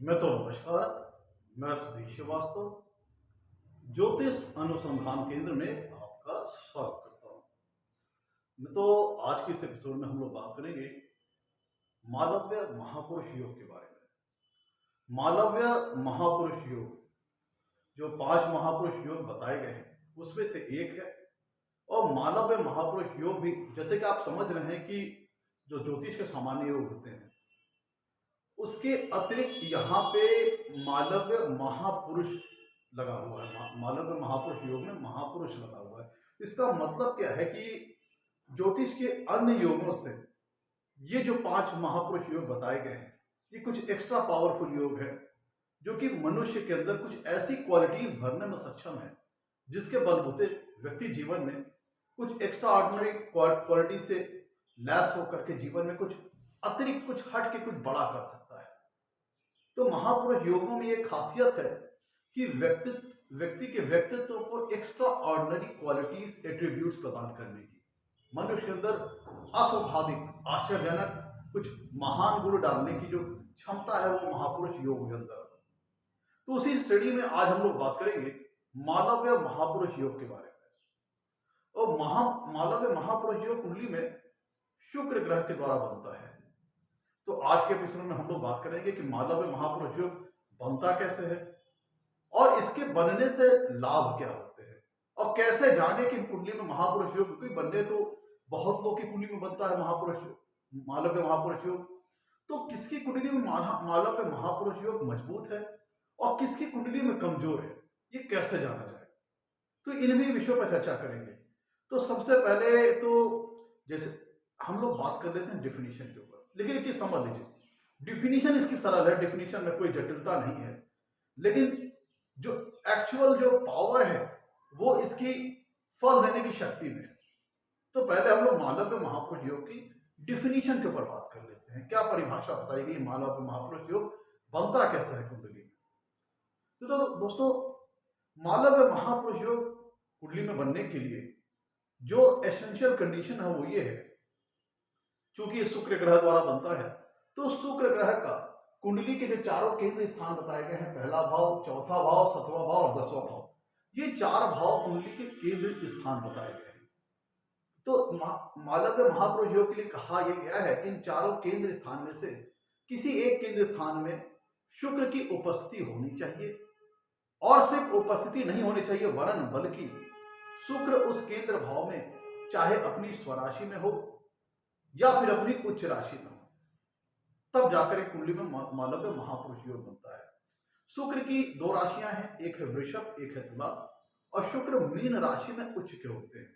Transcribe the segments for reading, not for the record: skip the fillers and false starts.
नमस्कार। मैं सुधीर श्रीवास्तव ज्योतिष अनुसंधान केंद्र में आपका स्वागत करता हूँ। आज के इस एपिसोड में हम लोग बात करेंगे मालव्य महापुरुष योग के बारे में। मालव्य महापुरुष योग जो 5 महापुरुष योग बताए गए हैं उसमें से एक है। और मालव्य महापुरुष योग भी, जैसे कि आप समझ रहे हैं कि जो ज्योतिष के सामान्य योग होते हैं उसके अतिरिक्त यहाँ पे मालव्य महापुरुष लगा हुआ है। मालव्य महापुरुष योग में महापुरुष लगा हुआ है। इसका मतलब क्या है कि ज्योतिष के अन्य योगों से ये जो 5 महापुरुष योग बताए गए हैं ये कुछ एक्स्ट्रा पावरफुल योग है, जो कि मनुष्य के अंदर कुछ ऐसी क्वालिटीज भरने में सक्षम है जिसके बलबूते व्यक्ति जीवन में कुछ एक्स्ट्रा ऑर्डिनरी क्वालिटी से लैस होकर के जीवन में कुछ अतिरिक्त, कुछ हट के कुछ बड़ा कर सकता है। तो महापुरुष योगों में ये खासियत है कि व्यक्ति के व्यक्तित्व को एक्स्ट्रा ऑर्डिनरी क्वालिटीज, एट्रीब्यूट्स प्रदान करने की, मनुष्य के अंदर अस्वाभाविक, आश्चर्यजनक कुछ महान गुण डालने की जो क्षमता है वो महापुरुष योग के अंदर। तो उसी श्रेणी में आज हम लोग बात करेंगे मालव्य महापुरुष योग के बारे में। और मालव्य महापुरुष योग कुंडली में शुक्र ग्रह के द्वारा बनता है। तो आज के एपिसोड में हम लोग बात करेंगे कि मालव्य महापुरुष योग बनता कैसे है और इसके बनने से लाभ क्या होते हैं, और कैसे जाने कि कुंडली में महापुरुष योग कोई बनने तो बहुत लोग की कुंडली में बनता है मालव्य महापुरुष योग। तो किसकी कुंडली में मालव्य महापुरुष योग मजबूत है और किसकी कुंडली में कमजोर है, ये कैसे जाना जाए। तो इन्हीं विषयों पर चर्चा करेंगे। तो सबसे पहले तो जैसे हम लोग बात कर लेते हैं डिफिनीशन के ऊपर, लेकिन एक चीज समझ लीजिए, डिफिनीशन इसकी सरल है, डिफिनीशन में कोई जटिलता नहीं है, लेकिन जो एक्चुअल जो पावर है वो इसकी फल देने की शक्ति में है। तो पहले हम लोग मालव्य महापुरुष योग की डिफिनीशन के ऊपर बात कर लेते हैं। क्या परिभाषा बताई गई, मालव्य महापुरुष योग बनता कैसे है कुंडली में। तो दोस्तों, मालव्य महापुरुष योग कुंडली में बनने के लिए जो एसेंशियल कंडीशन है वो ये है, चूंकि शुक्र ग्रह द्वारा बनता है तो शुक्र ग्रह का कुंडली के जो चारों केंद्र स्थान बताए गए हैं, पहला भाव, चौथा भाव, 7वां भाव और 10वां भाव, ये 4 भाव कुंडली के केंद्र स्थान बताए गए हैं। तो मालव्य महापुरुष योग के लिए कहा यह गया है कि इन चारों केंद्र स्थान में से किसी एक केंद्र स्थान में शुक्र की उपस्थिति होनी चाहिए, और सिर्फ उपस्थिति नहीं होनी चाहिए वरन बल्कि शुक्र उस केंद्र भाव में चाहे अपनी स्वराशि में हो या फिर अपनी उच्च राशि में हो, तब जाकर एक कुंडली में मालव्य महापुरुष योग बनता है। शुक्र की 2 राशियां हैं, एक है वृषभ, एक है तुला, और शुक्र मीन राशि में उच्च के होते हैं।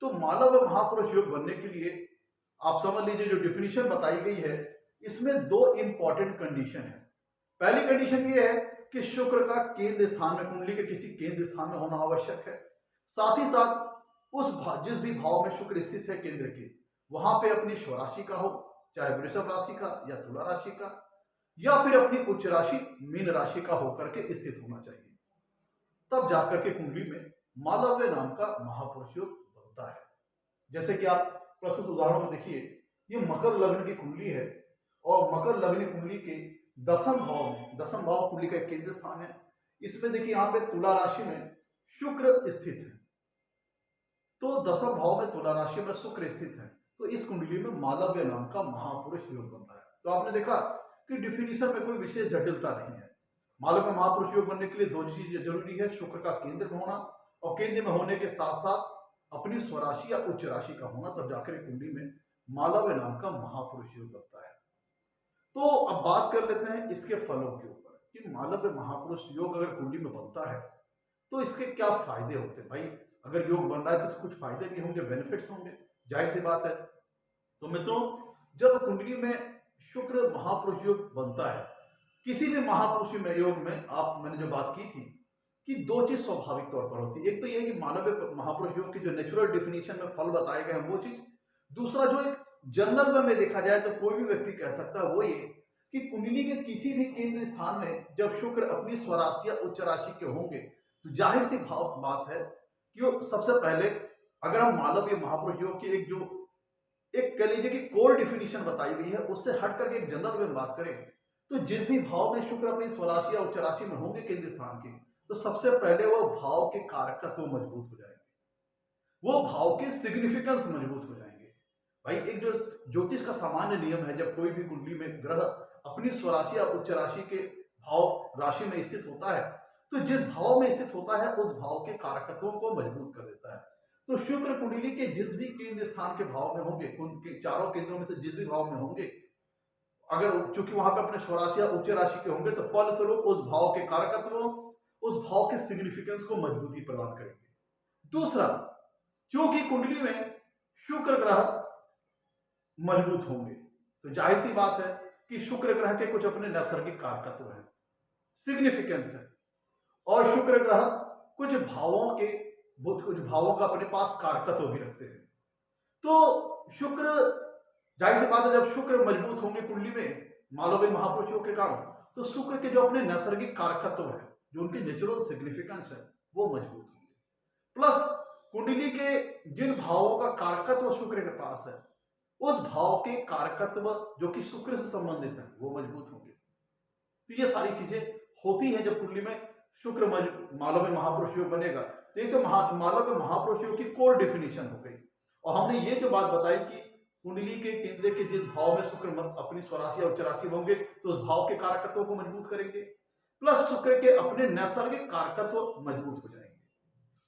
तो मालव्य महापुरुष योग बनने के लिए आप समझ लीजिए जो डिफिनीशन बताई गई है इसमें 2 इंपॉर्टेंट कंडीशन है। पहली कंडीशन ये है कि शुक्र का केंद्र स्थान में, कुंडली के किसी केंद्र स्थान में होना आवश्यक है। साथ ही साथ जिस भी भाव में शुक्र स्थित है केंद्र के, वहां पे अपनी स्वराशि का हो, चाहे वृषभ राशि का या तुला राशि का, या फिर अपनी उच्च राशि मीन राशि का होकर के स्थित होना चाहिए। तब जाकर के कुंडली में मालव्य नाम का महापुरुष योग बनता है। जैसे कि आप प्रस्तुत उदाहरण में देखिए, ये मकर लग्न की कुंडली है और मकर लग्न कुंडली के 10वें भाव में, 10वां भाव कुंडली का एक केंद्र स्थान है, इसमें देखिए यहाँ पे तुला राशि में शुक्र स्थित है। तो 10वां भाव में तुला राशि में शुक्र स्थित है, तो इस कुंडली में मालव्य नाम का महापुरुष योग बन रहा है। तो आपने देखा कि डिफिनीशन में कोई विशेष जटिलता नहीं है। मालव्य महापुरुष योग बनने के लिए 2 चीजें जरूरी है, शुक्र का केंद्र में होना और केंद्र में होने के साथ साथ अपनी स्वराशि या उच्च राशि का होना, तब जाकर कुंडली में मालव्य नाम का महापुरुष योग बनता है। तो अब बात कर लेते हैं इसके फलों के ऊपर कि मालव्य महापुरुष योग अगर कुंडली में बनता है तो इसके क्या फायदे होते हैं। भाई अगर योग बन रहा है तो कुछ फायदे भी होंगे, बेनिफिट्स होंगे, जाहिर सी बात है। तो मित्रों, जब कुंडली में शुक्र महापुरुष योग बनता है, किसी भी महापुरुष योग में मैंने जो बात की थी कि 2 चीज स्वाभाविक तौर पर होती है। एक तो यह कि मालव्य महापुरुष योग की जो नेचुरल डिफिनीशन में फल बताए गए हैं वो चीज, दूसरा जो एक जनरल में देखा जाए तो कोई भी व्यक्ति कह सकता है वो ये कि कुंडली के किसी भी केंद्र स्थान में जब शुक्र अपनी स्वराशि या उच्च राशि के होंगे तो जाहिर सी बात है कि वो सबसे पहले, अगर हम मालव्य महापुरुष योग की एक कह लीजिए कि कोर डिफिनीशन बताई गई है उससे हट करके एक जनरल में बात करें तो जिस भी भाव में शुक्र अपनी स्वराशि या उच्च राशि में होंगे केंद्र स्थान के, तो सबसे पहले वो भाव के कारकत्व मजबूत हो जाएंगे, वो भाव के सिग्निफिकेंस मजबूत हो जाएंगे। भाई एक जो ज्योतिष का सामान्य नियम है, जब कोई भी कुंडली में ग्रह अपनी स्वराशि या उच्च राशि के भाव राशि में स्थित होता है, तो जिस भाव में स्थित होता है उस भाव के कारकत्वों को मजबूत कर देता है। तो शुक्र कुंडली के जिस भी केंद्र स्थान के भाव में होंगे, के चारों केंद्रों में से जिस भी भाव में होंगे, अगर चूंकि वहां पे अपने स्वराशि या उच्च राशि के होंगे, तो फल स्वरूप उस भाव के कारकत्वों, उस भाव के सिग्निफिकेंस को मजबूती प्रदान करेंगे। दूसरा, क्योंकि कुंडली में शुक्र ग्रह मजबूत होंगे, तो जाहिर सी बात है कि शुक्र ग्रह के कुछ अपने नैसर्गिक कारकत्व हैं, सिग्निफिकेंस है, और शुक्र ग्रह कुछ भावों का अपने पास कारकत्व भी रखते हैं। तो शुक्र, जाहिर सी बात है, जब शुक्र मजबूत होंगे कुंडली में मालव्य महापुरुषों के कारण, तो शुक्र के जो अपने नैसर्गिक कारकत्व है, जो उनके नेचुरल सिग्निफिकेंस है, वो मजबूत होंगे। प्लस कुंडली के जिन भावों का कारकत्व शुक्र के पास है, उस भाव के कारकत्व जो कि शुक्र से संबंधित है, वो मजबूत होंगे। तो ये सारी चीजें होती है जब कुंडली में शुक्र मालव्य महापुरुष योग बनेगा। तो ये तो मालव्य महापुरुष योग की कोर डेफिनेशन हो गई। और हमने ये जो बात बताई कि कुंडली के केंद्र के जिस भाव में शुक्र अपनी स्वराशि या उच्च राशि होंगे, तो उस भाव के कारकत्वों को मजबूत करेंगे, प्लस शुक्र के अपने नैसर्गिक कारकत्व मजबूत हो जाएंगे।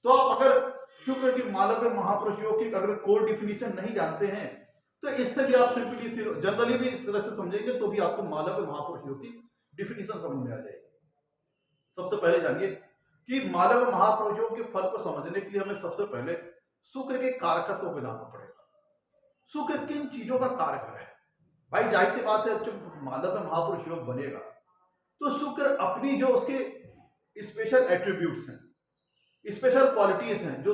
तो आप अगर शुक्र की मालव्य महापुरुष योग की अगर कोर डिफिनीशन नहीं जानते हैं, तो इससे भी आप सिंपली जनरली भी इस तरह से समझेंगे, तो भी आपको मालव्य महापुरुष योग की डिफिनीशन समझ में आ जाएगी। सबसे पहले जानिए कि मालव्य महापुरुष योग के फल को समझने के लिए हमें सबसे पहले शुक्र के कारकत्वों को जानना पड़ेगा। शुक्र किन चीजों का कारक है? भाई जाहिर सी बात है, जब मालव्य महापुरुष योग बनेगा, तो शुक्र अपनी जो उसके स्पेशल एट्रीब्यूट्स हैं, स्पेशल क्वालिटीज हैं, जो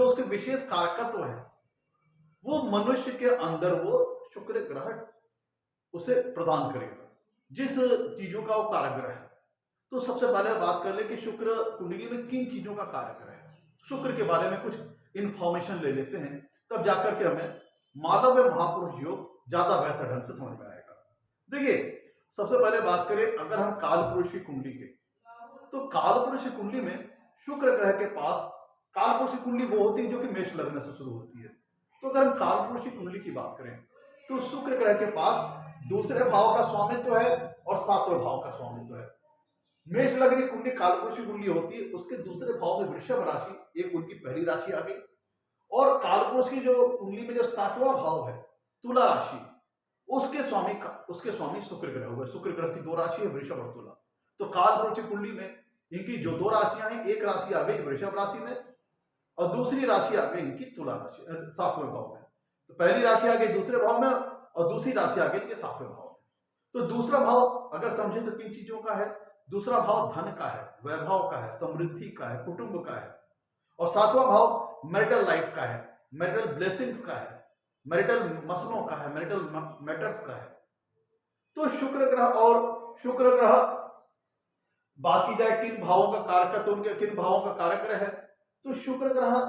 उसके विशेष कारकत्व है, वो मनुष्य के अंदर वो शुक्र ग्रह उसे प्रदान करेगा, जिस चीजों का वो कारक ग्रह है। तो सबसे पहले बात कर ले कि शुक्र कुंडली में किन चीजों का कारक ग्रह है। शुक्र के बारे में कुछ इंफॉर्मेशन ले लेते हैं, तब जाकर के हमें मालव्य महापुरुष योग ज्यादा बेहतर ढंग से समझ में आएगा। देखिए, सबसे पहले बात करें अगर हम काल पुरुष की कुंडली के, तो काल पुरुष की कुंडली में शुक्र ग्रह के पास, काल पुरुष की कुंडली वो होती है जो कि मेष लग्न से शुरू होती है। तो अगर हम काल पुरुष की कुंडली की बात करें, तो शुक्र ग्रह के पास दूसरे भाव का स्वामित्व है और सातवें भाव का स्वामित्व है। मेष लग्न की कुंडली काल पुरुष की कुंडली होती है, उसके दूसरे भाव में वृषभ राशि, एक उनकी पहली राशि आ गई, और काल पुरुष की जो कुंडली में जो सातवां भाव है तुला राशि, उसके स्वामी शुक्र ग्रह हुआ। शुक्र ग्रह की दो राशि है, वृषभ और तुला। तो काल पुरुष की कुंडली में इनकी जो दो राशियां हैं, एक राशि आ गई वृषभ राशि में और दूसरी राशि आ गई इनकी तुला राशि, सातवें भाव में। तो पहली राशि आ गई दूसरे भाव में और दूसरी राशि आ गई इनके सातवें भाव में। तो दूसरा भाव अगर समझे तो किन चीजों का है? दूसरा भाव धन का है, वैभव का है, समृद्धि का है, कुटुंब का है, और सातवां भाव मैरिटल लाइफ का है, मैरिटल ब्लेसिंग्स का है, मैरिटल मसलों का है, मैरिटल मैटर्स का है। तो शुक्र ग्रह बात की जाए किन भावों का कारक, तो उनके किन भावों का कारक ग्रह है, तो शुक्र ग्रह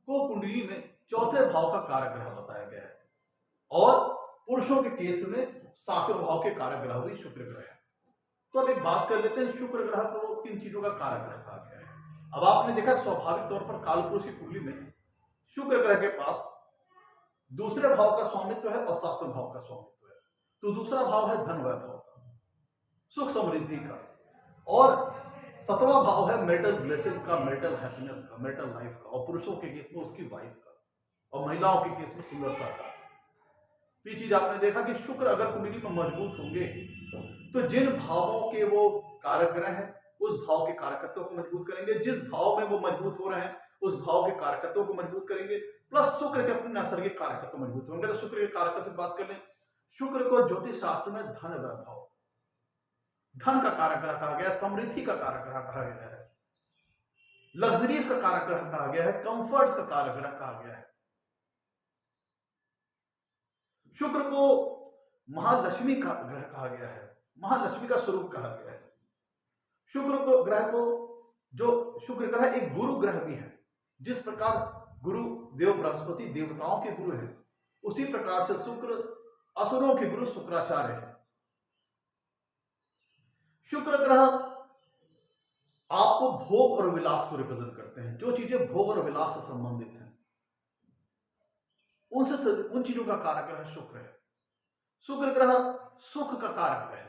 को कुंडली में चौथे भाव का कारक ग्रह बताया गया है, और पुरुषों के केस में सातवें भाव के कारक ग्रह भी शुक्र ग्रह है। तो अब एक बात कर लेते हैं, शुक्र ग्रह को किन चीजों का कारक ग्रह कहा गया है। अब आपने देखा स्वाभाविक तौर पर काल पुरुष की कुंडली में शुक्र ग्रह के पास दूसरे भाव का स्वामित्व है और सातवें भाव का स्वामित्व है। तो दूसरा भाव है धन वैभव का, सुख समृद्धि का, और सतवां भाव है मैरिटल ब्लेसिंग का, मैरिटल हैप्पीनेस का, मैरिटल लाइफ का, और पुरुषों के केस में उसकी वाइफ का, और महिलाओं के केस में सुंदरता का। ये चीज आपने देखा कि शुक्र अगर कुंडली में मजबूत होंगे, तो जिन भावों के वो कारक ग्रह हैं उस भाव के कारकत्वों को मजबूत करेंगे, जिस भाव में वो मजबूत हो रहे हैं उस भाव के कारकत्वों को मजबूत करेंगे, प्लस शुक्र के अपने नैसर्गिक कारकत्व मजबूत होंगे। तो शुक्र के कारकत्व की बात कर लें, शुक्र को ज्योतिष शास्त्र में धन वैभव, धन का कारक ग्रह कहा गया है, समृद्धि का कारक ग्रह कहा गया है, लग्जरीज का कारक ग्रह कहा गया है, कंफर्ट्स का कारक ग्रह कहा गया है। शुक्र को महालक्ष्मी का ग्रह कहा गया है, महालक्ष्मी का स्वरूप कहा गया है। शुक्र को ग्रह को, जो शुक्र ग्रह एक गुरु ग्रह भी है, जिस प्रकार गुरु देव बृहस्पति देवताओं के गुरु हैं, उसी प्रकार से शुक्र असुरों के गुरु शुक्राचार्य है। शुक्र ग्रह आपको भोग और विलास को रिप्रेजेंट करते हैं। जो चीजें भोग और विलास से संबंधित हैं उन चीजों का कारक ग्रह शुक्र है। शुक्र ग्रह सुख का कारक ग्रह है।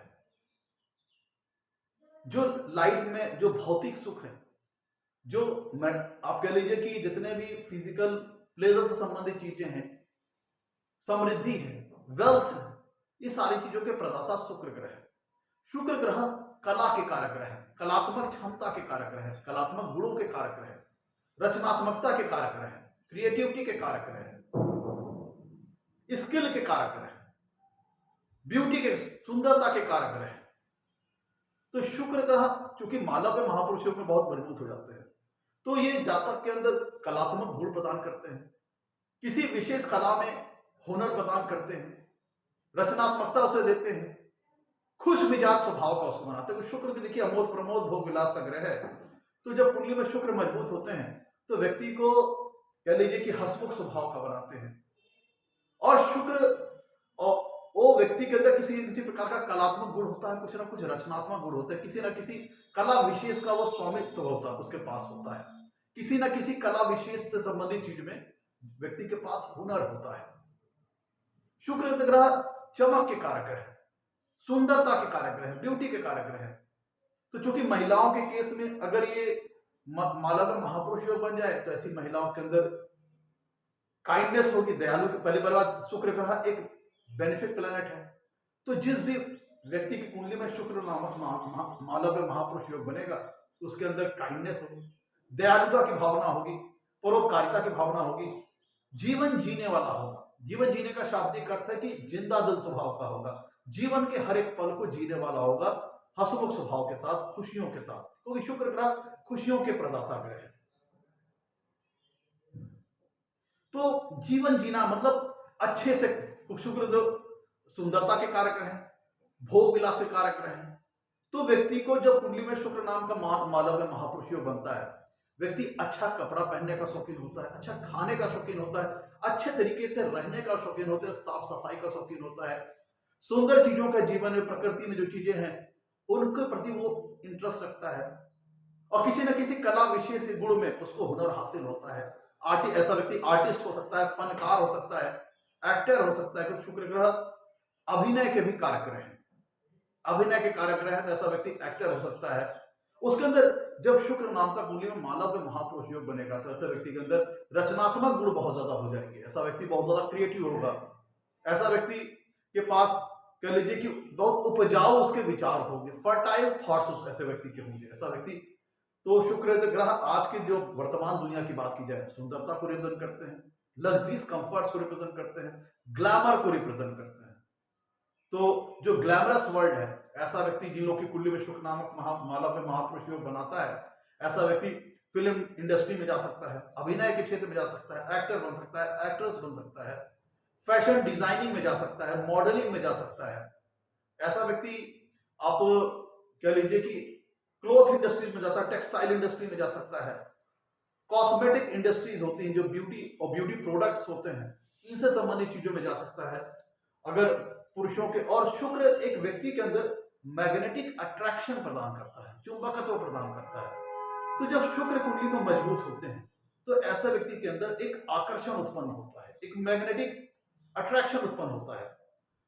जो लाइफ में जो भौतिक सुख है, जो आप कह लीजिए कि जितने भी फिजिकल प्लेजर से संबंधित चीजें हैं, समृद्धि है, वेल्थ है, ये सारी चीजों के प्रदाता शुक्र ग्रह है। शुक्र ग्रह कला के कारक ग्रह है, कलात्मक क्षमता के कारक ग्रह है, कलात्मक गुणों के कारक ग्रह है, रचनात्मकता के कारक ग्रह है, क्रिएटिविटी के कारक ग्रह है, स्किल के कारक ग्रह है, ब्यूटी के, सुंदरता के कारक ग्रह है। तो शुक्र ग्रह चूंकि मानव के महापुरुषों में बहुत मजबूत हो जाते हैं, तो ये जातक के अंदर कलात्मक गुण प्रदान करते हैं, किसी विशेष कला में हुनर प्रदान करते हैं, रचनात्मकता उसे देते हैं, खुश मिजाज स्वभाव का उसको बनाते हैं। शुक्र की देखिए अमोद प्रमोद भोग विलास का ग्रह है, तो जब कुंडली में शुक्र मजबूत होते हैं तो व्यक्ति को कह लीजिए कि हंसमुख स्वभाव का बनाते हैं। और शुक्र और वो व्यक्ति के अंदर किसी न किसी प्रकार का कलात्मक गुण होता है, कुछ ना कुछ रचनात्मक गुण होता है, किसी न किसी कला विशेष का वो स्वामित्व होता है, उसके पास होता है, किसी न किसी कला विशेष से संबंधित चीज में व्यक्ति के पास हुनर होता है। शुक्र ग्रह चमक के कारक है, सुंदरता के कारक ग्रह है, ब्यूटी के कारक ग्रह है। तो चूंकि महिलाओं के केस में अगर ये माला में महापुरुष योग बन जाए तो ऐसी महिलाओं के अंदर काइंडनेस होगी, दयालु के पहले बार शुक्र ग्रह एक बेनिफिट प्लैनेट है। तो जिस भी व्यक्ति की कुंडली में शुक्र नामक माला में महापुरुष योग बनेगा तो उसके अंदर काइंडनेस होगी, दयालुता की भावना होगी, परोपकारिता की भावना होगी, जीवन जीने वाला होगा। जीवन जीने का शाब्दिक अर्थ है कि जिंदा दिल स्वभाव का होगा, जीवन के हर एक पल को जीने वाला होगा, हंसमुख स्वभाव के साथ, खुशियों के साथ, क्योंकि शुक्र ग्रह खुशियों के प्रदाता ग्रह है। तो जीवन जीना मतलब अच्छे से, शुक्र जो सुंदरता के कारक है, भोग विलास के कारक है, तो व्यक्ति को जब कुंडली में शुक्र नाम का माला में महापुरुष योग बनता है, व्यक्ति अच्छा कपड़ा पहनने का शौकीन होता है, अच्छा खाने का शौकीन होता है, अच्छे तरीके से रहने का शौकीन होता है, साफ सफाई का शौकीन होता है, सुंदर चीजों का जीवन में, प्रकृति में जो चीजें हैं उनके प्रति वो इंटरेस्ट रखता है, और किसी न किसी कला विशेष के गुण में उसको हुनर हासिल होता है। ऐसा व्यक्ति आर्टिस्ट हो सकता है, फनकार हो सकता है, एक्टर हो सकता है, क्योंकि शुक्र ग्रह अभिनय के भी कारक ग्रह है, अभिनय के कारक ग्रह है, तो ऐसा व्यक्ति एक्टर हो सकता है। उसके अंदर जब शुक्र नाम का कुंडली में माला में महापुरुष योग बनेगा तो ऐसे व्यक्ति के अंदर रचनात्मक गुण बहुत ज्यादा हो जाएंगे, ऐसा व्यक्ति बहुत ज्यादा क्रिएटिव होगा, ऐसा व्यक्ति के पास कह लीजिए कि बहुत उपजाऊ उसके विचार होंगे, फर्टाइल थॉट्स ऐसे व्यक्ति के होंगे, ऐसा व्यक्ति। तो शुक्र ग्रह आज की जो वर्तमान दुनिया की बात की जाए, सुंदरता को रिप्रेजेंट करते हैं, लग्जरीज कंफर्ट्स को रिप्रेजेंट करते हैं, ग्लैमर को रिप्रेजेंट करते हैं। तो जो ग्लैमरस वर्ल्ड है, ऐसा व्यक्ति जिन लोगों की कुंडली में शुक्र नामक माला में महापुरुष योग बनाता है, ऐसा व्यक्ति फिल्म इंडस्ट्री में जा सकता है, अभिनय के क्षेत्र में जा सकता है, एक्टर बन सकता है, एक्ट्रेस बन सकता है, फैशन डिजाइनिंग में जा सकता है, मॉडलिंग में जा सकता है। ऐसा व्यक्ति आप कह लीजिए कि क्लॉथ इंडस्ट्रीज में जाता है, टेक्सटाइल इंडस्ट्री में जा सकता है, कॉस्मेटिक इंडस्ट्रीज होती हैं जो ब्यूटी और ब्यूटी प्रोडक्ट्स होते हैं, इनसे संबंधित चीजों में जा सकता है अगर पुरुषों के। और शुक्र एक व्यक्ति के अंदर मैग्नेटिक अट्रैक्शन प्रदान करता है, चुंबकत्व प्रदान करता है। तो जब शुक्र कुंडली में मजबूत होते हैं तो ऐसे व्यक्ति के अंदर एक आकर्षण उत्पन्न होता है, एक मैग्नेटिक अट्रैक्शन उत्पन्न होता है।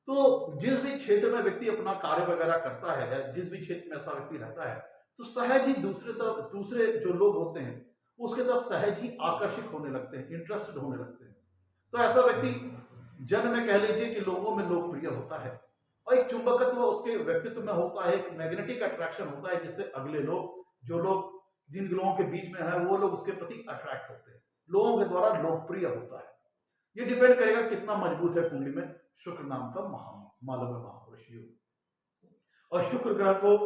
तो जिस भी क्षेत्र में व्यक्ति अपना कार्य वगैरह करता है, या जिस भी क्षेत्र में ऐसा व्यक्ति रहता है, तो सहज ही दूसरे जो लोग होते हैं उसके तरफ सहज ही आकर्षित होने लगते हैं, इंटरेस्टेड होने लगते हैं। तो ऐसा व्यक्ति जन में कह लीजिए कि लोगों में लोकप्रिय होता है, और एक चुंबकत्व उसके व्यक्तित्व में होता है, एक मैग्नेटिक अट्रैक्शन होता है, जिससे अगले लोग, जो लोग जिन लोगों के बीच में है, वो लोग उसके प्रति अट्रैक्ट होते हैं, लोगों के द्वारा लोकप्रिय होता है। ये डिपेंड करेगा कितना मजबूत है कुंडली में शुक्र नाम का माला में महापुरुष योग। और शुक्र ग्रह को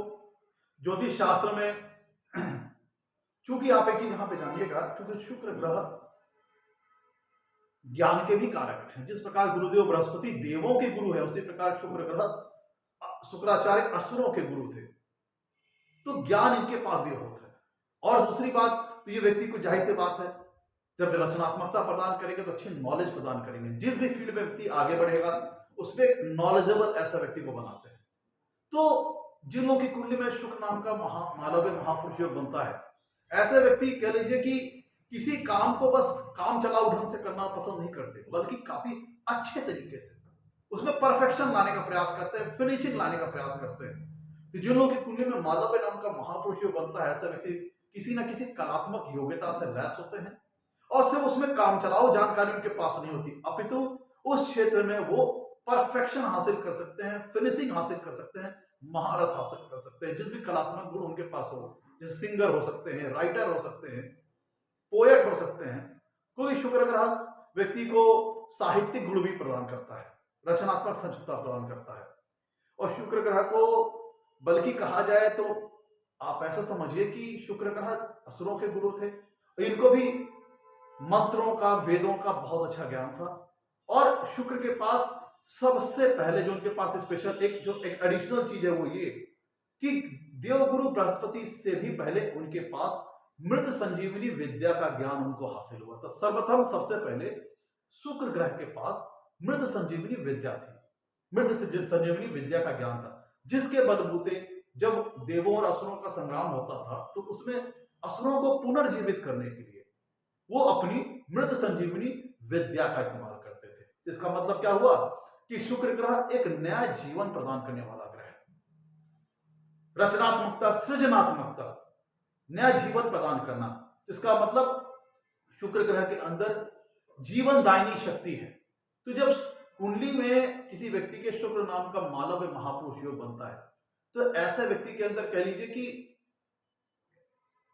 ज्योतिष शास्त्र में चूंकि आप एक चीज यहां पे जानिएगा, क्योंकि शुक्र ग्रह ज्ञान के भी कारक हैं। जिस प्रकार गुरुदेव बृहस्पति देवों के गुरु है, उसी प्रकार शुक्र ग्रह शुक्राचार्य असुरों के गुरु थे। तो ज्ञान इनके पास भी बहुत है। और दूसरी बात, तो ये व्यक्ति को जाहिर सी बात है, जब रचनात्मकता प्रदान करेंगे तो अच्छी नॉलेज प्रदान करेंगे। जिस भी फील्ड में व्यक्ति आगे बढ़ेगा उसमें एक नॉलेजेबल ऐसा व्यक्ति को बनाते हैं। तो जिन लोगों की कुंडली में शुक्र नाम का मालव्य महापुरुष योग बनता है, ऐसे व्यक्ति कह लीजिए कि किसी काम को बस काम चलाऊ ढंग से करना पसंद नहीं करते, बल्कि काफी अच्छे तरीके से उसमें परफेक्शन लाने का प्रयास करते हैं, फिनिशिंग लाने का प्रयास करते हैं। तो जिन लोगों की कुंडली में मालव्य नाम का महापुरुष योग बनता है, ऐसे व्यक्ति किसी न किसी कलात्मक योग्यता से लैस होते हैं और सिर्फ उसमें काम चलाओ जानकारी उनके पास नहीं होती, अपितु उस क्षेत्र में वो परफेक्शन हासिल कर सकते हैं, फिनिशिंग हासिल कर सकते हैं, महारत हासिल कर सकते हैं। जिस भी कलात्मक गुण उनके पास हो, जैसे सिंगर हो सकते हैं, राइटर हो सकते हैं, पोएट हो सकते हैं। क्योंकि शुक्र ग्रह व्यक्ति को साहित्यिक गुण भी प्रदान करता है, रचनात्मक सक्षमता प्रदान करता है। और शुक्र ग्रह को बल्कि कहा जाए तो आप ऐसा समझिए कि शुक्र ग्रह असुरों के गुरु थे, इनको भी मंत्रों का, वेदों का बहुत अच्छा ज्ञान था। और शुक्र के पास सबसे पहले जो उनके पास स्पेशल एक एडिशनल चीज है वो ये कि देवगुरु बृहस्पति से भी पहले उनके पास मृत संजीवनी विद्या का ज्ञान उनको हासिल हुआ था। सर्वप्रथम सबसे पहले शुक्र ग्रह के पास मृत संजीवनी विद्या थी, मृत संजीवनी विद्या का ज्ञान था, जिसके बलबूते जब देवों और असुरों का संग्राम होता था तो उसमें असुरों को पुनर्जीवित करने के लिए वो अपनी मृत संजीवनी विद्या का इस्तेमाल करते थे। इसका मतलब क्या हुआ कि शुक्र ग्रह एक नया जीवन प्रदान करने वाला ग्रह है। रचनात्मकता, सृजनात्मकता, नया जीवन प्रदान करना, इसका मतलब शुक्र ग्रह के अंदर जीवनदायिनी शक्ति है। तो जब कुंडली में किसी व्यक्ति के शुक्र नाम का मालव्य महापुरुष योग बनता है तो ऐसे व्यक्ति के अंदर कह लीजिए कि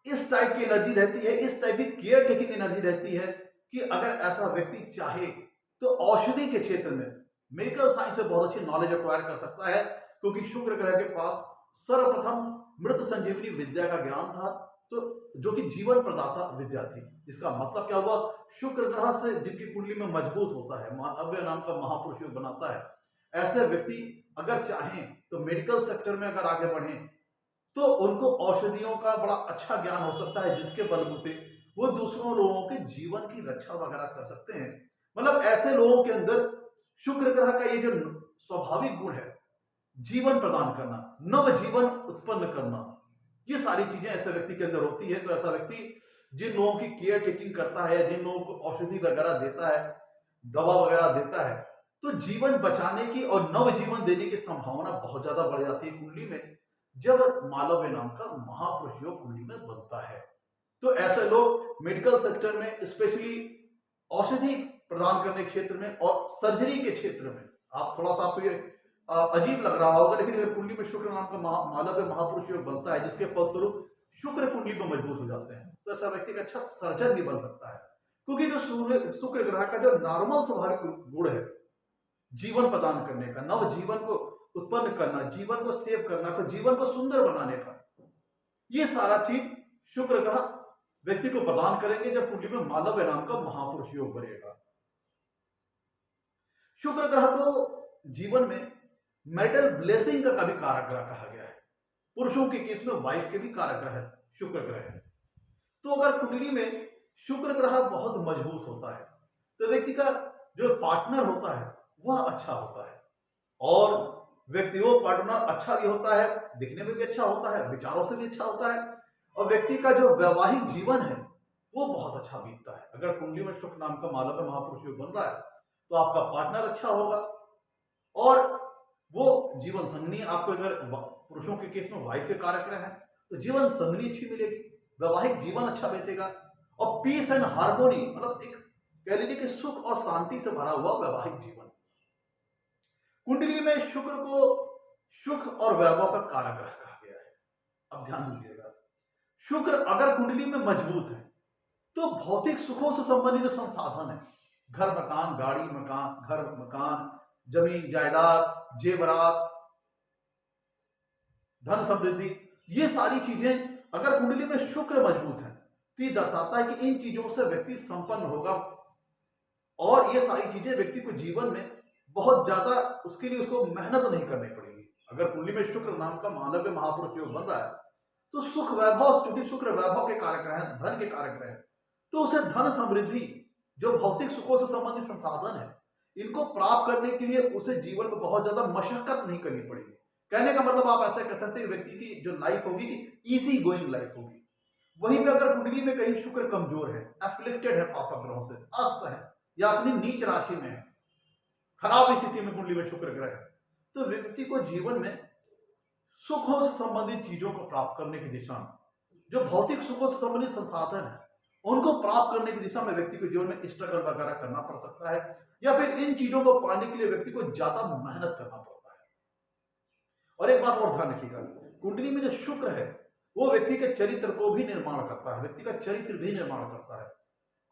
इस टाइप की एनर्जी रहती है, इस टाइप की केयर टेकिंग एनर्जी रहती है कि अगर ऐसा व्यक्ति चाहे तो औषधि के क्षेत्र में, मेडिकल साइंस में बहुत अच्छी नॉलेज एक्वायर कर सकता है, क्योंकि शुक्र ग्रह के पास सर्वप्रथम मृत संजीवनी विद्या का ज्ञान था, तो जो कि जीवन प्रदाता विद्या थी। इसका मतलब क्या हुआ, शुक्र ग्रह से जिनकी कुंडली में मजबूत होता है, मालव्य नाम का महापुरुष योग बनाता है, ऐसे व्यक्ति अगर चाहें तो मेडिकल सेक्टर में अगर आगे बढ़ें तो उनको औषधियों का बड़ा अच्छा ज्ञान हो सकता है, जिसके बलबूते वो दूसरों लोगों के जीवन की रक्षा वगैरह कर सकते हैं। मतलब ऐसे लोगों के अंदर शुक्र ग्रह का ये जो स्वाभाविक गुण है, जीवन प्रदान करना, नव जीवन उत्पन्न करना, ये सारी चीजें ऐसे व्यक्ति के अंदर होती है। तो ऐसा व्यक्ति जिन लोगों की केयर टेकिंग करता है, जिन लोगों को औषधि वगैरह देता है, दवा वगैरह देता है, तो जीवन बचाने की और नव जीवन देने की संभावना बहुत ज्यादा बढ़ जाती है कुंडली में, जब मालव्य नाम का महापुरुष योग कुंडली में बनता है। तो ऐसे लोग मेडिकल सेक्टर में, स्पेशली औषधि प्रदान करने के क्षेत्र में और सर्जरी के क्षेत्र में, आप थोड़ा सा आपको ये अजीब लग रहा होगा, लेकिन अगर कुंडली में शुक्र नाम का मालव्य महापुरुष योग बनता है, जिसके फलस्वरूप शुक्र कुंडली को मजबूत हो जाते हैं, तो ऐसा व्यक्ति का अच्छा सर्जन भी बन सकता है। क्योंकि जो शुक्र ग्रह का जो नॉर्मल स्वाभाविक गुण है, जीवन प्रदान करने का, नव जीवन को उत्पन्न करना, जीवन को सेव करना, तो जीवन को सुंदर बनाने का, ये सारा चीज शुक्र ग्रह व्यक्ति को प्रदान करेंगे जब कुंडली में मालव्य नाम का महापुरुष योग बनेगा। शुक्र ग्रह को जीवन में मैरिटल ब्लेसिंग का भी कारक ग्रह कहा गया है। पुरुषों के केस में वाइफ के भी कारक ग्रह है शुक्र ग्रह है। तो अगर कुंडली में शुक्र ग्रह बहुत मजबूत होता है तो व्यक्ति का जो पार्टनर होता है वह अच्छा होता है, और व्यक्ति वो पार्टनर अच्छा भी होता है, दिखने में भी अच्छा होता है, विचारों से भी अच्छा होता है, और व्यक्ति का जो वैवाहिक जीवन है वो बहुत अच्छा बीतता है। अगर कुंडली में शुक्र नाम का मालव्य महापुरुष योग बन रहा है तो आपका पार्टनर अच्छा होगा, और वो जीवन संगनी, आपको अगर पुरुषों के केस में वाइफ के कारक ग्रह हैं तो जीवन संगनी अच्छी मिलेगी, वैवाहिक जीवन अच्छा बीतेगा, और पीस एंड हार्मोनी, मतलब एक कह लीजिए कि सुख और शांति से भरा हुआ वैवाहिक जीवन। कुंडली में शुक्र को सुख और वैभव का कारक ग्रह कहा गया है। अब ध्यान दीजिएगा, शुक्र अगर कुंडली में मजबूत है तो भौतिक सुखों से संबंधित जो संसाधन है, घर मकान, गाड़ी मकान, घर मकान, जमीन जायदाद, जेवरात, धन समृद्धि, ये सारी चीजें अगर कुंडली में शुक्र मजबूत है तो ये दर्शाता है कि इन चीजों से व्यक्ति संपन्न होगा, और ये सारी चीजें व्यक्ति को जीवन में बहुत ज्यादा उसके लिए उसको मेहनत नहीं करनी पड़ेगी। अगर कुंडली में शुक्र नाम का मालव्य महापुरुष योग बन रहा है तो सुख वैभव, क्योंकि शुक्र वैभव के कारक ग्रह है, धन के कारक ग्रह है, तो उसे धन समृद्धि, जो भौतिक सुखों से संबंधित संसाधन है, इनको प्राप्त करने के लिए उसे जीवन में बहुत ज्यादा मशक्कत नहीं करनी पड़ेगी, कहने का मतलब आप ऐसा कह सकते हैं व्यक्ति की जो लाइफ होगी कि इजी गोइंग लाइफ होगी। वहीं पे अगर कुंडली में कहीं शुक्र कमजोर है, एफ्लिक्टेड है पापा ग्रहों से, अस्त है या अपनी नीच राशि में है, खराब स्थिति में कुंडली में शुक्र ग्रह है, तो व्यक्ति को जीवन में सुखों से संबंधित चीजों को प्राप्त करने की दिशा में, जो भौतिक सुखों से संबंधित संसाधन है उनको प्राप्त करने की दिशा में व्यक्ति को जीवन में स्ट्रगल वगैरह करना पड़ सकता है, या फिर इन चीजों को पाने के लिए व्यक्ति को ज्यादा मेहनत करना पड़ता है। और एक बात और ध्यान रखिएगा, कुंडली में जो शुक्र है वो व्यक्ति के चरित्र को भी निर्माण करता है, व्यक्ति का चरित्र भी निर्माण करता है,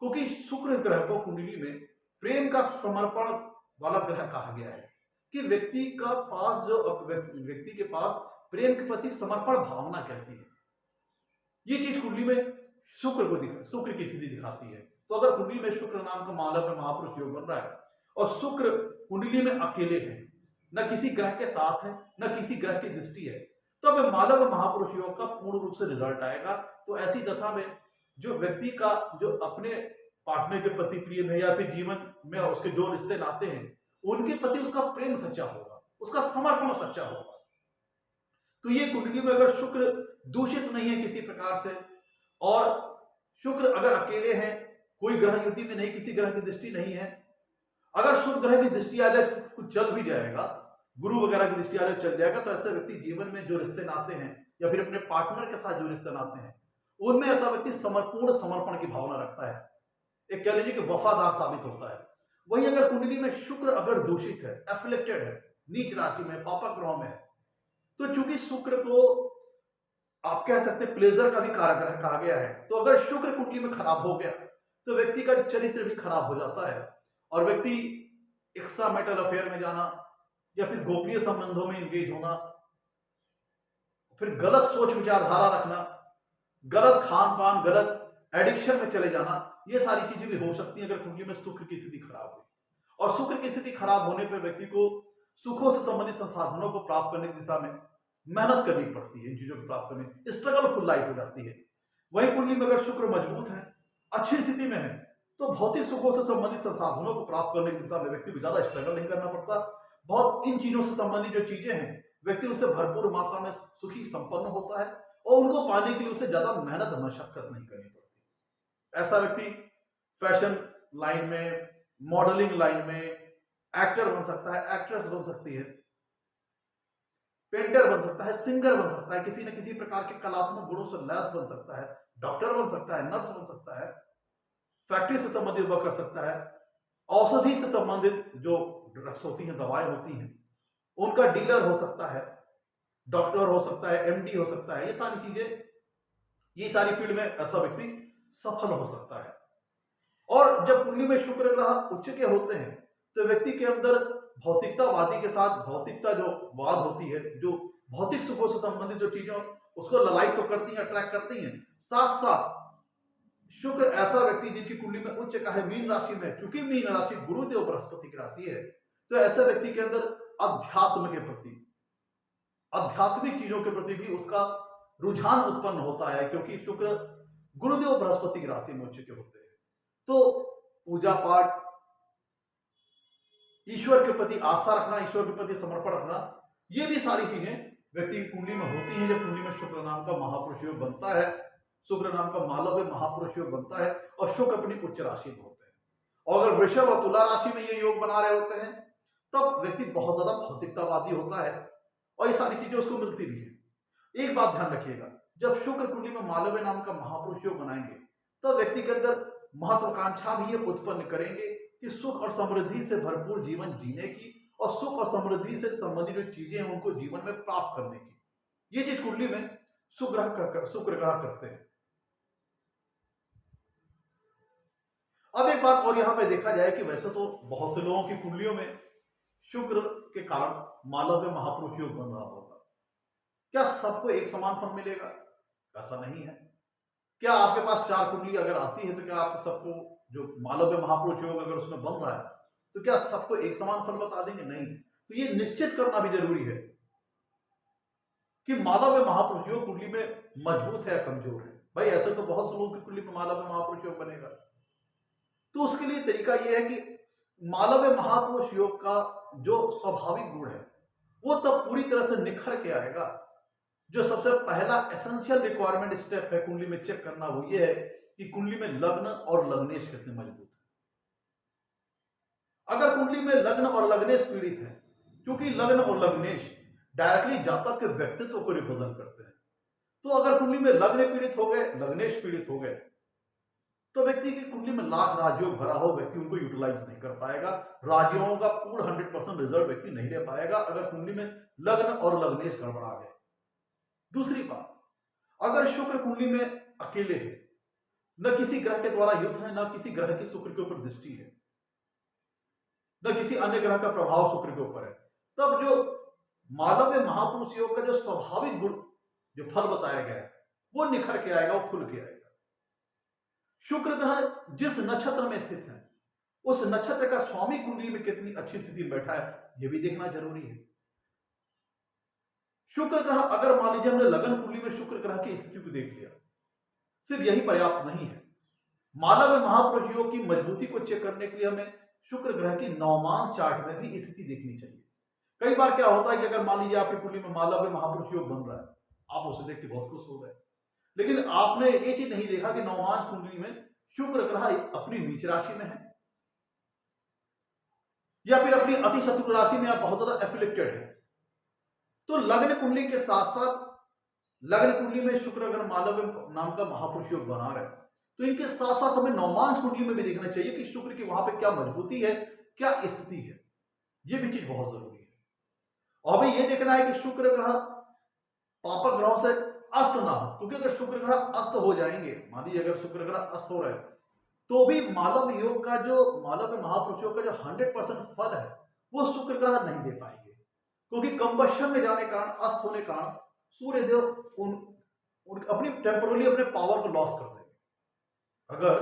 क्योंकि शुक्र ग्रह को कुंडली में प्रेम का समर्पण वाला ग्रह कहा गया है कि व्यक्ति का पास जो व्यक्ति के पास प्रेम के प्रति समर्पण भावना कैसी है, ये चीज कुंडली में शुक्र की स्थिति दिखाती है। तो अगर कुंडली में शुक्र नाम का मालव में महापुरुष योग बन रहा है और शुक्र कुंडली में अकेले है, न किसी ग्रह के साथ है न किसी ग्रह की दृष्टि है, तो अब मालव महापुरुष योग का पूर्ण रूप से रिजल्ट आएगा। तो ऐसी दशा में जो व्यक्ति का जो अपने पार्टनर के प्रति प्रेम है या फिर जीवन में उसके जो रिश्ते नाते हैं उनके प्रति उसका प्रेम सच्चा होगा, उसका समर्पण सच्चा होगा। तो ये कुंडली में अगर शुक्र दूषित नहीं है किसी प्रकार से, और शुक्र अगर अकेले हैं, कोई ग्रह युति में नहीं, किसी ग्रह की दृष्टि नहीं है, अगर शुक्र ग्रह की दृष्टि आ जाए कुछ चल भी जाएगा, गुरु वगैरह की दृष्टि आ जाए चल जाएगा, तो ऐसा व्यक्ति जीवन में जो रिश्ते नाते हैं या फिर अपने पार्टनर के साथ जो रिश्ते नाते हैं उनमें ऐसा व्यक्ति समर्पण की भावना रखता है, एक कह लीजिए कि वफादार साबित होता है। वहीं अगर कुंडली में शुक्र अगर दूषित है, एफ्लिक्टेड है, नीच राशि में, पापक ग्रह में है, तो चूंकि शुक्र को आप कह सकते हैं प्लेजर का भी कारक ग्रह कहा गया है, तो अगर शुक्र कुंडली में खराब हो गया तो व्यक्ति का चरित्र भी खराब हो जाता है और व्यक्ति एक्स्ट्रा मैरिटल अफेयर में जाना या फिर गोपनीय संबंधों में इंगेज होना, फिर गलत सोच विचारधारा रखना, गलत खान पान, गलत एडिक्शन में चले जाना, ये सारी चीजें भी हो सकती हैं अगर कुंडली में शुक्र की स्थिति खराब हुई। और शुक्र की स्थिति खराब होने पर व्यक्ति को सुखों से संबंधित संसाधनों को प्राप्त करने की दिशा में मेहनत करनी पड़ती है, इन चीजों को प्राप्त करने स्ट्रगलफुल लाइफ हो जाती है। वहीं कुंडली में अगर शुक्र मजबूत है, अच्छी स्थिति में है, तो भौतिक सुखों से संबंधित संसाधनों को प्राप्त करने की दिशा में व्यक्ति को ज्यादा स्ट्रगल नहीं करना पड़ता। बहुत इन चीजों से संबंधित जो चीजें हैं व्यक्ति उससे भरपूर मात्रा में सुखी संपन्न होता है और उनको पाने के लिए उसे ज्यादा मेहनत मशक्कत नहीं करनी पड़ती। ऐसा व्यक्ति फैशन लाइन में, मॉडलिंग लाइन में एक्टर बन सकता है, एक्ट्रेस बन सकती है, पेंटर बन सकता है, सिंगर बन सकता है, किसी न किसी प्रकार के कलात्मक गुणों से लैस बन सकता है, डॉक्टर बन सकता है, नर्स बन सकता है, फैक्ट्री से संबंधित वर्क कर सकता है, औषधि से संबंधित जो ड्रग्स होती हैं, दवाएं होती हैं, उनका डीलर हो सकता है, डॉक्टर हो सकता है, एमडी हो सकता है, ये सारी चीजें, ये सारी फील्ड में ऐसा व्यक्ति सफल हो सकता है। और जब कुंडली में शुक्र ग्रह उच्च के होते हैं तो व्यक्ति के अंदर भौतिकतावादी के साथ भौतिकता जो वाद होती है, जो भौतिक सुखों से संबंधित जो चीजें उसको ललायत तो करती हैं, अट्रैक्ट करती हैं, साथ साथ शुक्र ऐसा व्यक्ति जिनकी कुंडली में उच्च का है मीन राशि में, चूंकि मीन राशि गुरुदेव बृहस्पति की राशि है, तो ऐसे व्यक्ति के अंदर अध्यात्म के प्रति, आध्यात्मिक चीजों के प्रति भी उसका रुझान उत्पन्न होता है, क्योंकि शुक्र गुरुदेव बृहस्पति की राशि में उच्च के होते हैं। तो पूजा पाठ, ईश्वर के प्रति आस्था रखना, ईश्वर के प्रति समर्पण रखना, ये भी सारी चीजें व्यक्ति की कुंडली में होती हैं। जब कुंडली में शुक्र नाम का महापुरुष योग बनता है, शुक्र नाम का मालव्य महापुरुष योग बनता है और शुक्र अपनी उच्च राशि में होते हैं, और अगर वृषभ और तुला राशि में ये योग बना रहे होते हैं तब व्यक्ति बहुत ज्यादा भौतिकतावादी होता है और ये सारी चीजें उसको मिलती भी है। एक बात ध्यान रखिएगा, जब शुक्र कुंडली में मालव्य नाम का महापुरुष योग बनाएंगे तब व्यक्ति के अंदर महत्वाकांक्षा भी ये उत्पन्न करेंगे कि सुख और समृद्धि से भरपूर जीवन जीने की और सुख और समृद्धि से संबंधित जो चीजें हैं उनको जीवन में प्राप्त करने की, ये चीज कुंडली में शुक्र ग्रह करते हैं। अब एक बात और यहां पे देखा जाए कि वैसे तो बहुत से लोगों की कुंडलियों में शुक्र के कारण मालव्य महापुरुष योग बन रहा होगा, क्या सबको एक समान फल मिलेगा? ऐसा नहीं है। क्या आपके पास 4 कुंडली अगर आती है तो क्या आप सबको जो मालव्य महापुरुष योग अगर उसमें बन रहा है तो क्या सबको एक समान फल बता देंगे? नहीं। तो ये निश्चित करना भी जरूरी है कि मालव्य महापुरुष योग कुंडली में मजबूत है या कमजोर है। भाई ऐसे तो बहुत से लोगों की कुंडली में मालव्य महापुरुष योग बनेगा, तो उसके लिए तरीका यह है कि मालव्य महापुरुष योग का जो स्वाभाविक गुण है वो तब पूरी तरह से निखर के आएगा। जो सबसे पहला एसेंशियल रिक्वायरमेंट स्टेप है कुंडली में चेक करना, वो ये है कि कुंडली में लग्न और लग्नेश कितने मजबूत है। अगर कुंडली में लग्न और लग्नेश पीड़ित है, क्योंकि लग्न और लग्नेश डायरेक्टली जातक के व्यक्तित्व को रिप्रेजेंट करते हैं, तो अगर कुंडली में लग्न पीड़ित हो गए, लग्नेश पीड़ित हो गए, तो व्यक्ति की कुंडली में लाख राजयोग भरा हो, व्यक्ति उनको यूटिलाइज नहीं कर पाएगा। राजयोगों का पूर्ण 100% रिजल्ट व्यक्ति नहीं ले पाएगा अगर कुंडली में लग्न और लग्नेश गड़बड़ा गए। दूसरी बात, अगर शुक्र कुंडली में अकेले है, न किसी ग्रह के द्वारा युद्ध है, न किसी ग्रह की शुक्र के ऊपर दृष्टि है, न किसी अन्य ग्रह का प्रभाव शुक्र के ऊपर है, तब जो मालव्य महापुरुष योग का जो स्वाभाविक गुण, जो फल बताया गया है, वो निखर के आएगा, वो खुल के आएगा। शुक्र ग्रह जिस नक्षत्र में स्थित है, उस नक्षत्र का स्वामी कुंडली में कितनी अच्छी स्थिति में बैठा है, यह भी देखना जरूरी है। शुक्र ग्रह, अगर मान लीजिए हमने लगन कुंडली में शुक्र ग्रह की स्थिति को देख लिया, सिर्फ यही पर्याप्त नहीं है। मालव्य महापुरुष योग की मजबूती को चेक करने के लिए हमें शुक्र ग्रह की नवमांश चार्ट में भी स्थिति देखनी चाहिए। कई बार क्या होता है कि अगर मान लीजिए आपकी कुंडली में मालव्य महापुरुष योग बन रहा है, आप उसे देख के बहुत खुश हो गए, लेकिन आपने ये चीज नहीं देखा कि नवमांश कुंडली में शुक्र ग्रह अपनी नीच राशि में है, या फिर अपनी अति शत्रु राशि में आप बहुत ज्यादा एफिलिक्टेड है। तो लग्न कुंडली के साथ साथ लग्न कुंडली में शुक्र अगर मालव्य नाम का महापुरुष योग बना रहे, तो इनके साथ साथ हमें नवमांश कुंडली में भी देखना चाहिए कि शुक्र की वहां पे क्या मजबूती है, क्या स्थिति है। ये भी चीज बहुत जरूरी है। और हमें यह देखना है कि शुक्र ग्रह पापक ग्रहों से अस्त ना हो, क्योंकि अगर शुक्र ग्रह अस्त हो जाएंगे, मान लीजिए अगर शुक्र ग्रह अस्त हो रहे हैं, तो भी मालव्य योग का जो मालव्य महापुरुष योग का जो 100% फल है, वो शुक्र ग्रह नहीं दे पाएंगे, क्योंकि कंबशन में जाने के कारण, अस्त होने के कारण सूर्य देव अपनी टेम्पोरली अपने पावर को लॉस कर देंगे। अगर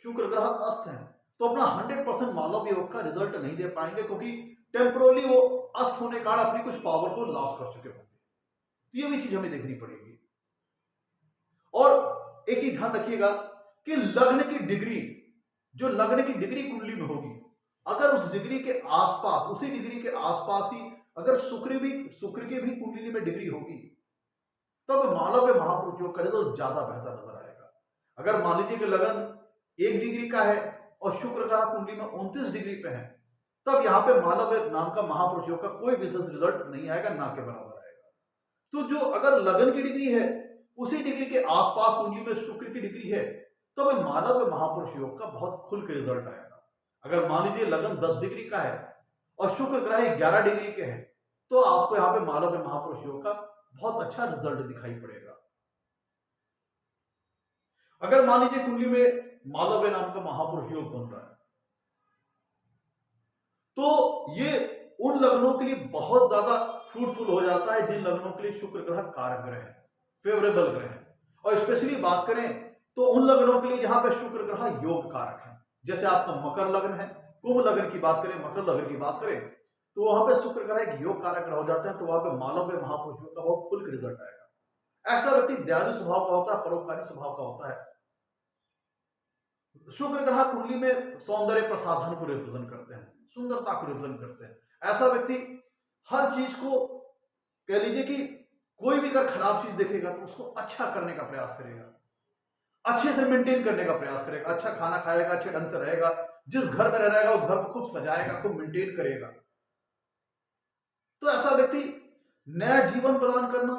शुक्र ग्रह अस्त है तो अपना 100% मालव्य योग का रिजल्ट नहीं दे पाएंगे, क्योंकि टेम्पोरली वो अस्त होने के कारण अपनी कुछ पावर को लॉस कर चुके होंगे। तो ये भी चीज हमें देखनी पड़ेगी। और एक ही ध्यान रखिएगा कि लग्न की डिग्री, जो लग्न की डिग्री कुंडली में होगी, अगर उस डिग्री के आसपास, उसी डिग्री के आसपास ही अगर शुक्र की भी कुंडली में डिग्री होगी, तब मालव्य महापुरुष योग का रिजल्ट ज्यादा बेहतर नजर आएगा। अगर मान लीजिए कि लगन 1 डिग्री का है और शुक्र ग्रह कुंडली में 29 डिग्री पे है, तब यहां पे मालव्य नाम का महापुरुष योग का कोई विशेष रिजल्ट नहीं आएगा, ना के बराबर आएगा। तो जो अगर लगन की डिग्री है, उसी डिग्री के आसपास कुंडली में शुक्र की डिग्री है, तब मालव्य महापुरुष योग का बहुत खुल के रिजल्ट आएगा। अगर मान लीजिए लगन 10 डिग्री का है और शुक्र ग्रह 11 डिग्री के हैं, तो आपको यहाँ पे मालव्य महापुरुष योग का बहुत अच्छा रिजल्ट दिखाई पड़ेगा। अगर मान लीजिए कुंडली में मालव्य नाम का महापुरुष योग बन रहा है, तो ये उन लग्नों के लिए बहुत ज्यादा फ्रूटफुल हो जाता है जिन लग्नों के लिए शुक्र ग्रह कारक ग्रह है, फेवरेबल ग्रह है। और स्पेशली बात करें तो उन लग्नों के लिए जहां पर शुक्र ग्रह योग कारक है, जैसे आपका मकर लग्न है, कुंभ लग्न की बात करें, मकर लग्न की बात करें, तो वहां पे शुक्र ग्रह एक योग कारक ग्रह हो जाते हैं, तो वहां पे मालव्य महापुरुष योग का बहुत खुल के रिजल्ट आएगा। ऐसा व्यक्ति दयालु स्वभाव का होता है, परोपकारी स्वभाव का होता है। शुक्र ग्रह कुंडली में सौंदर्य प्रसाधन को रिप्रेजेंट करते हैं, सुंदरता को रिप्रेजेंट करते हैं। ऐसा व्यक्ति हर चीज को, कह लीजिए कि कोई भी अगर खराब चीज देखेगा तो उसको अच्छा करने का प्रयास करेगा, अच्छे से मेंटेन करने का प्रयास करेगा, अच्छा खाना खाएगा, अच्छे ढंग से रहेगा, जिस घर में रहेगा उस घर को खूब सजाएगा, खूब मेंटेन करेगा। तो ऐसा व्यक्ति नया जीवन प्रदान करना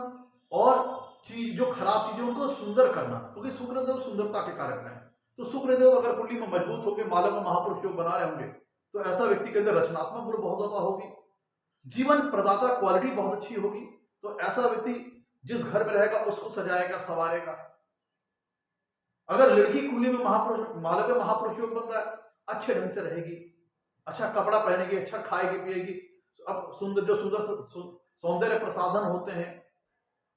और चीज जो खराब चीजें उनको सुंदर करना, क्योंकि शुक्रदेव सुंदरता के कारक हैं। तो शुक्रदेव अगर कुंडली में मजबूत होकर मालव्य महापुरुष योग बना रहे होंगे, तो ऐसा व्यक्ति के अंदर रचनात्मक गुण बहुत ज्यादा होगी, जीवन प्रदाता क्वालिटी बहुत अच्छी होगी। तो ऐसा व्यक्ति जिस घर में रहेगा उसको सजाएगा, संवारेगा। अगर लड़की कुंडली में मालव्य महापुरुष योग बन रहा है, अच्छे ढंग से रहेगी, अच्छा कपड़ा पहनेगी, अच्छा खाएगी पिएगी, अब सुंदर सौंदर्य प्रसाधन होते हैं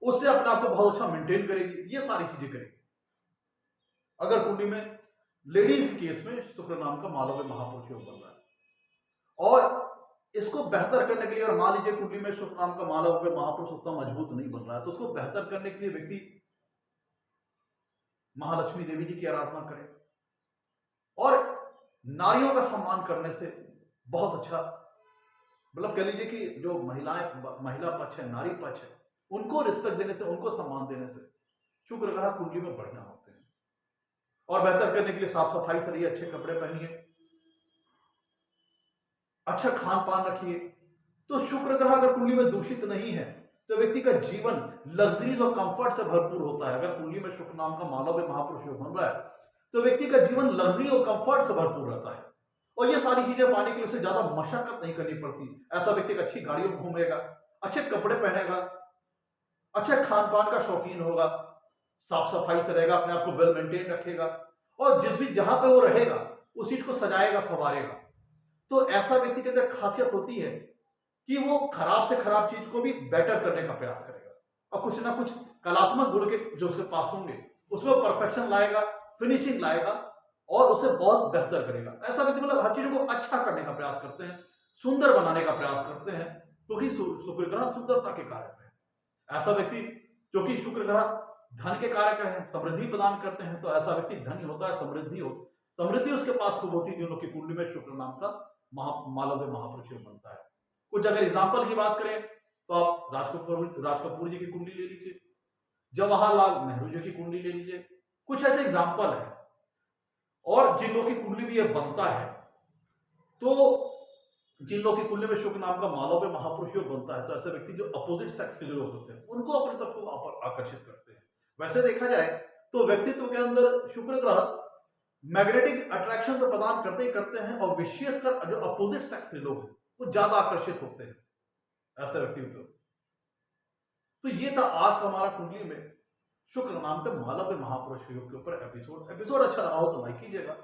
उससे अपने आप को बहुत अच्छा मेंटेन करेगी, ये सारी चीजें करेगी। अगर कुंडली में लेडीज केस में शुक्र नाम का मालव्य महापुरुष योग बन रहा है, और इसको बेहतर करने के लिए, और मान लीजिए कुंडली में शुक्र नाम का मालव्य महापुरुष उतना मजबूत नहीं बन रहा है, तो उसको बेहतर करने के लिए व्यक्ति महालक्ष्मी देवी जी की आराधना करें, और नारियों का सम्मान करने से बहुत अच्छा मतलब कह लीजिए कि जो महिला पक्ष है, नारी पक्ष है, उनको रिस्पेक्ट देने से, उनको सम्मान देने से शुक्र ग्रह कुंडली में बढ़िया होते हैं। और बेहतर करने के लिए साफ सफाई से रहिए, अच्छे कपड़े पहनिए, अच्छा खान पान रखिए। तो शुक्र ग्रह अगर कुंडली में दूषित नहीं है तो व्यक्ति का जीवन लग्जरीज और कंफर्ट से भरपूर होता है। अगर कुंडली में शुक्र नाम का मालव्य महापुरुष योग बन रहा है तो व्यक्ति का जीवन लग्जरी और कंफर्ट से भरपूर रहता है, और ये सारी चीजें पाने के लिए उसे ज्यादा मशक्कत नहीं करनी पड़ती। ऐसा व्यक्ति अच्छी गाड़ियों में घूमेगा, अच्छे कपड़े पहनेगा, अच्छे खान पान का शौकीन होगा, साफ सफाई से रहेगा, अपने आप को वेल मेंटेन रखेगा, और जिस भी जहां पे वो रहेगा उस चीज को सजाएगा, संवारेगा। तो ऐसा व्यक्ति के अंदर खासियत होती है कि वो खराब से खराब चीज को भी बेटर करने का प्रयास करेगा, और कुछ ना कुछ कलात्मक गुण के जो उसके पास होंगे उसमें परफेक्शन लाएगा, फिनिशिंग लाएगा और उसे बहुत बेहतर करेगा। ऐसा व्यक्ति मतलब हर चीजों को अच्छा करने का प्रयास करते हैं, सुंदर बनाने का प्रयास करते हैं, क्योंकि शुक्र ग्रह सुंदरता के कारक है। ऐसा व्यक्ति, क्योंकि शुक्र ग्रह धन के कारक है, समृद्धि प्रदान करते हैं, तो ऐसा व्यक्ति धनी होता है, समृद्धि उसके पास खूब होती है जिन लोग की कुंडली में शुक्र नाम का मालव्य महापुरुष योग बनता है। कुछ अगर एग्जाम्पल की बात करें तो आप राज कपूर जी की कुंडली ले लीजिए, जवाहरलाल नेहरू जी की कुंडली ले लीजिए, कुछ ऐसे एग्जाम्पल है। और जिन लोगों की कुंडली भी ये बनता है, तो जिन लोगों की कुंडली में शुक्र नाम का मालव्य महापुरुष योग बनता है, तो ऐसे व्यक्ति जो अपोजिट सेक्स के लोग होते हैं उनको अपनी तरफ आकर्षित करते हैं। वैसे देखा जाए तो व्यक्तित्व के अंदर शुक्र ग्रह मैग्नेटिक अट्रैक्शन तो प्रदान करते ही करते हैं, और विशेषकर जो अपोजिट सेक्स के लोग हैं वो ज्यादा आकर्षित होते हैं ऐसे व्यक्तित्व। तो ये था आज का हमारा कुंडली में शुक्र नाम के मालव्य महापुरुष योग के ऊपर एपिसोड अच्छा रहा हो तो लाइक कीजिएगा,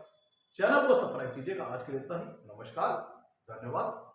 चैनल को सब्सक्राइब कीजिएगा। आज के लिए इतना ही, नमस्कार, धन्यवाद।